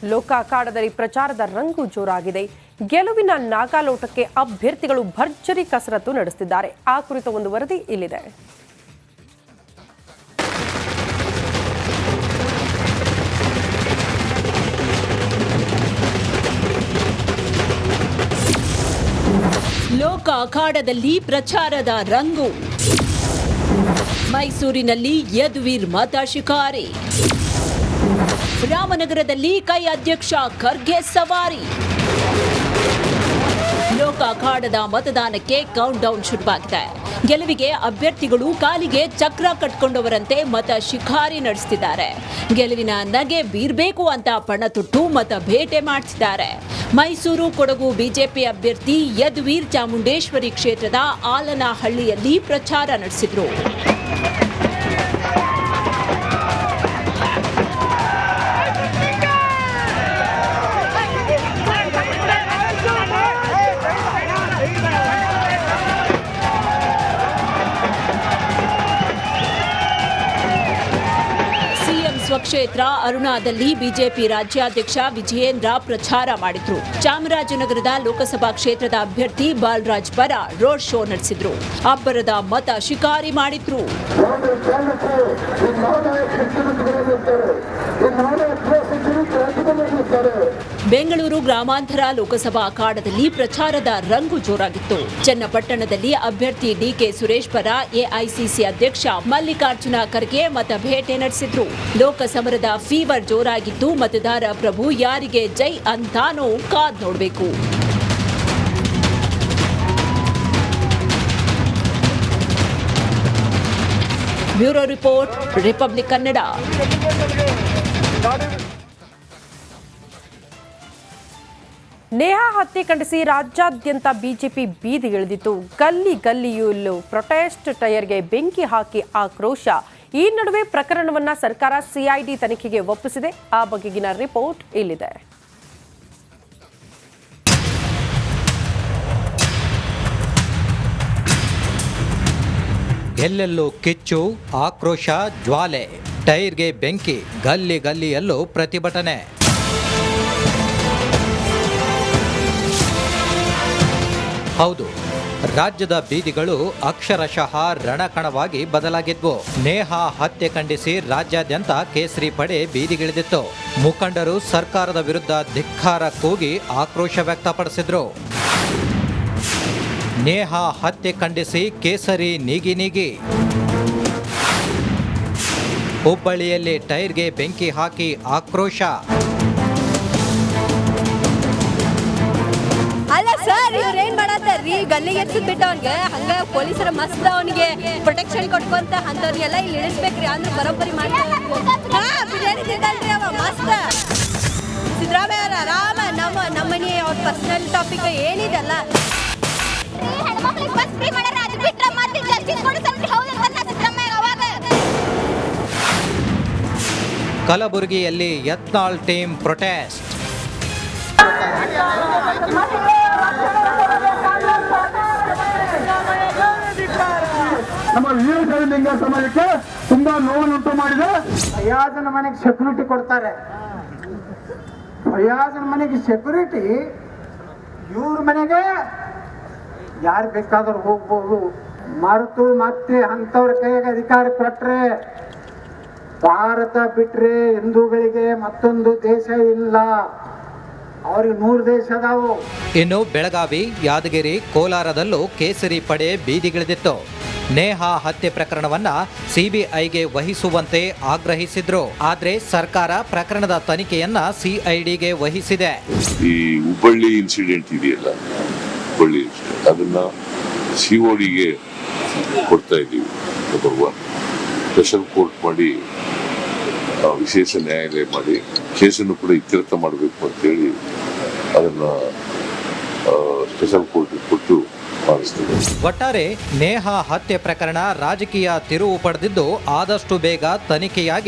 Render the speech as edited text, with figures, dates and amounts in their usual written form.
ಲೋಕ ಅಖಾಡದಲ್ಲಿ ಪ್ರಚಾರದ ರಂಗು ಜೋರಾಗಿದೆ. ಗೆಲುವಿನ ನಾಗಾಲೋಟಕ್ಕೆ ಅಭ್ಯರ್ಥಿಗಳು ಭರ್ಜರಿ ಕಸರತ್ತು ನಡೆಸುತ್ತಿದ್ದಾರೆ. ಆ ಕುರಿತ ಒಂದು ವರದಿ ಇಲ್ಲಿದೆ. ಲೋಕ ಅಖಾಡದಲ್ಲಿ ಪ್ರಚಾರದ ರಂಗು. ಮೈಸೂರಿನಲ್ಲಿ ಯದುವೀರ್ ಮತ ಶಿಕಾರಿ. ರಾಮನಗರದಲ್ಲಿ ಕೈ ಅಧ್ಯಕ್ಷ ಖರ್ಗೆ ಸವಾರಿ. ಲೋಕ ಅಖಾಡದ ಮತದಾನಕ್ಕೆ ಕೌಂಟ್ ಡೌನ್ ಶುರುವಾಗಿದೆ. ಗೆಲುವಿಗೆ ಅಭ್ಯರ್ಥಿಗಳು ಕಾಲಿಗೆ ಚಕ್ರ ಕಟ್ಕೊಂಡವರಂತೆ ಮತ ಶಿಕಾರಿ ನಡೆಸುತ್ತಿದ್ದಾರೆ. ಗೆಲುವಿನ ನಗೆ ಬೀರ್ಬೇಕು ಅಂತ ಪಣ ತೊಟ್ಟು ಮತ ಬೇಟೆ ಮಾಡಿಸಿದ್ದಾರೆ. ಮೈಸೂರು ಕೊಡಗು ಬಿಜೆಪಿ ಅಭ್ಯರ್ಥಿ ಯದುವೀರ್ ಚಾಮುಂಡೇಶ್ವರಿ ಕ್ಷೇತ್ರದ ಆಲನಹಳ್ಳಿಯಲ್ಲಿ ಪ್ರಚಾರ ನಡೆಸಿದ್ರು. ಸ್ವಕ್ಷೇತ್ರ ಅರುಣಾದಲ್ಲಿ ಬಿಜೆಪಿ ರಾಜ್ಯಾಧ್ಯಕ್ಷ ವಿಜಯೇಂದ್ರ ಪ್ರಚಾರ ಮಾಡಿದ್ರು. ಚಾಮರಾಜನಗರದ ಲೋಕಸಭಾ ಕ್ಷೇತ್ರದ ಅಭ್ಯರ್ಥಿ ಬಾಲರಾಜ್ ಪರ ರೋಡ್ ಶೋ ನಡೆಸಿದ್ರು. ಅಬ್ಬರದ ಮತ ಶಿಕಾರಿ ಮಾಡಿದ್ರು. ಬೆಂಗಳೂರು ಗ್ರಾಮಾಂತರ ಲೋಕಸಭಾ ಅಖಾಡದಲ್ಲಿ ಪ್ರಚಾರದ ರಂಗು ಜೋರಾಗಿತ್ತು. ಚನ್ನಪಟ್ಟಣದಲ್ಲಿ ಅಭ್ಯರ್ಥಿ ಡಿಕೆ ಸುರೇಶ್ ಪರ ಎಐಸಿಸಿ ಅಧ್ಯಕ್ಷ ಮಲ್ಲಿಕಾರ್ಜುನ ಖರ್ಗೆ ಮತ ಭೇಟೆ ನಡೆಸಿದ್ರು. ಲೋಕಸಮರದ ಫೀವರ್ ಜೋರಾಗಿದ್ದು ಮತದಾರ ಪ್ರಭು ಯಾರಿಗೆ ಜೈ ಅಂತಾನೋ ಕಾದ್ ನೋಡಬೇಕು. Bureau report, republic Kannada. Neha ಹತ್ಯೆ ಖಂಡಿಸಿ ರಾಜ್ಯಾದ್ಯಂತ ಬಿಜೆಪಿ ಬೀದಿಗಿಳಿದಿತ್ತು. ಗಲ್ಲಿ ಗಲ್ಲಿಯಲ್ಲೂ ಪ್ರೊಟೆಸ್ಟ್, ಟೈರ್ಗೆ ಬೆಂಕಿ ಹಾಕಿ ಆಕ್ರೋಶ. ಈ ನಡುವೆ ಪ್ರಕರಣವನ್ನ ಸರ್ಕಾರ ಸಿಐಡಿ ತನಿಖೆಗೆ ಒಪ್ಪಿಸಿದೆ. ಆ ಬಗೆಗಿನ ರಿಪೋರ್ಟ್ ಇಲ್ಲಿದೆ. ಎಲ್ಲೆಲ್ಲೂ ಕಿಚ್ಚು, ಆಕ್ರೋಶ, ಜ್ವಾಲೆ, ಟೈರ್ಗೆ ಬೆಂಕಿ, ಗಲ್ಲಿ ಗಲ್ಲಿಯಲ್ಲೂ ಪ್ರತಿಭಟನೆ. ಹೌದು, ರಾಜ್ಯದ ಬೀದಿಗಳು ಅಕ್ಷರಶಃ ರಣಕಣವಾಗಿ ಬದಲಾಗಿದ್ವು. ನೇಹಾ ಹತ್ಯೆ ಖಂಡಿಸಿ ರಾಜ್ಯಾದ್ಯಂತ ಕೇಸರಿ ಪಡೆ ಬೀದಿಗಿಳಿದಿತ್ತು. ಮುಖಂಡರು ಸರ್ಕಾರದ ವಿರುದ್ಧ ಧಿಕ್ಕಾರ ಕೂಗಿ ಆಕ್ರೋಶ ವ್ಯಕ್ತಪಡಿಸಿದ್ರು. ನೇಹಾ ಹತ್ಯೆ ಖಂಡಿಸಿ ಕೇಸರಿ ನೀಗಿ ನೀಗಿ. ಹುಬ್ಬಳ್ಳಿಯಲ್ಲಿ ಟೈರ್ಗೆ ಬೆಂಕಿ ಹಾಕಿ ಆಕ್ರೋಶ. ಅಲ್ಲ ಸರ್, ಇವ್ರೇನ್ ಮಾಡತ್ತಾರ್ರಿ? ಗಲ್ಲಿಗೆ ಎರ್ಸಿದ್ ಬಿಟ್ಟು ಅವ್ನಿಗೆ ಹಂಗ ಪೊಲೀಸರ ಮಸ್ತ್ ಅವನಿಗೆ ಪ್ರೊಟೆಕ್ಷನ್ ಕೊಟ್ಕೊಂತ ಅಂತವ್ರಿಗೆಲ್ಲ ಇಲ್ಲಿ ಇಳಿಸ್ಬೇಕ್ರಿ. ಅಂದ್ರೆ ಬರೋಬ್ಬರಿ ಮಾಡ್ತಾರಲ್ರಿ ಅವ ಮಸ್ತ್. ಸಿದ್ದರಾಮಯ್ಯ ಆರಾಮ ನಮ್ಮ ಮನೆ ಅವ್ರ ಪರ್ಸನಲ್ ಟಾಪಿಕ್ ಏನಿದೆಲ್ಲ ಕಲಬುರಗಿಯಲ್ಲಿ ಯತ್ನಾಳ್ ಟೀಮ್ ಪ್ರೊಟೆಸ್ಟ್. ನಮ್ಮ ವೀರಶೈವಲಿಂಗ ಸಮಾಜಕ್ಕೆ ತುಂಬಾ ನೋವನ್ನುಂಟು ಮಾಡಿದೆ. ಫಯಾಜನ ಮನೆಗೆ ಸೆಕ್ಯೂರಿಟಿ ಕೊಡ್ತಾರೆ. ಫಯಾಜನ ಮನೆಗೆ ಸೆಕ್ಯೂರಿಟಿ, ಇವ್ರ ಮನೆಗೆ ಯಾರು ಬೇಕಾದ್ರೂ ಹೋಗ್ಬೋದು. ಮರೆತು ಮತ್ತೆ ಅಂತವ್ರ ಕೈಗೆ ಅಧಿಕಾರ ಕೊಟ್ರೆ ಭಾರತ ಬಿಟ್ರೆ ಹಿಂದೂಗಳಿಗೆ ಮತ್ತೊಂದು ದೇಶ ಇಲ್ಲ. ಅವ್ರಿಗೆ 100 ದೇಶ ಅದಾವು. ಇನ್ನು ಬೆಳಗಾವಿ, ಯಾದಗಿರಿ, ಕೋಲಾರದಲ್ಲೂ ಕೇಸರಿ ಪಡೆ ಬೀದಿಗಿಳಿದಿತ್ತು. ನೇಹಾ ಹತ್ಯೆ ಪ್ರಕರಣವನ್ನ ಸಿಬಿಐಗೆ ವಹಿಸುವಂತೆ ಆಗ್ರಹಿಸಿದ್ರು. ಆದ್ರೆ ಸರ್ಕಾರ ಪ್ರಕರಣದ ತನಿಖೆಯನ್ನ ಸಿಐಡಿಗೆ ವಹಿಸಿದೆ. ಈ ಹುಬ್ಬಳ್ಳಿ ಇನ್ಸಿಡೆಂಟ್ ಇದೆಯಲ್ಲ, ಹುಬ್ಬಳ್ಳಿ ಇನ್ಸಿಡೆಂಟ್, ಅದನ್ನ ಸಿಒಡಿಗೆ ಕೊಡ್ತಾ ಇದ್ದೀವಿ. ನಂಬರ್ 1 ಸ್ಪೆಷಲ್ ಕೋರ್ಟ್ ಮಾಡಿ, ವಿಶೇಷ ನ್ಯಾಯಾಲಯ ಮಾಡಿ ಕೇಸನ್ನು ಕೂಡ ಇತ್ಯರ್ಥ ಮಾಡಬೇಕು ಅಂತೇಳಿ ಅದನ್ನ ಸ್ಪೆಷಲ್ ಕೋರ್ಟ್ ಕೊಟ್ಟು ಮಾಡಿಸ್ತದೆ. ಒಟ್ಟಾರೆ ನೇಹಾ ಹತ್ಯೆ ಪ್ರಕರಣ ರಾಜಕೀಯ ತಿರುವು ಪಡೆದಿದ್ದು ಆದಷ್ಟು ಬೇಗ ತನಿಖೆಯಾಗಿ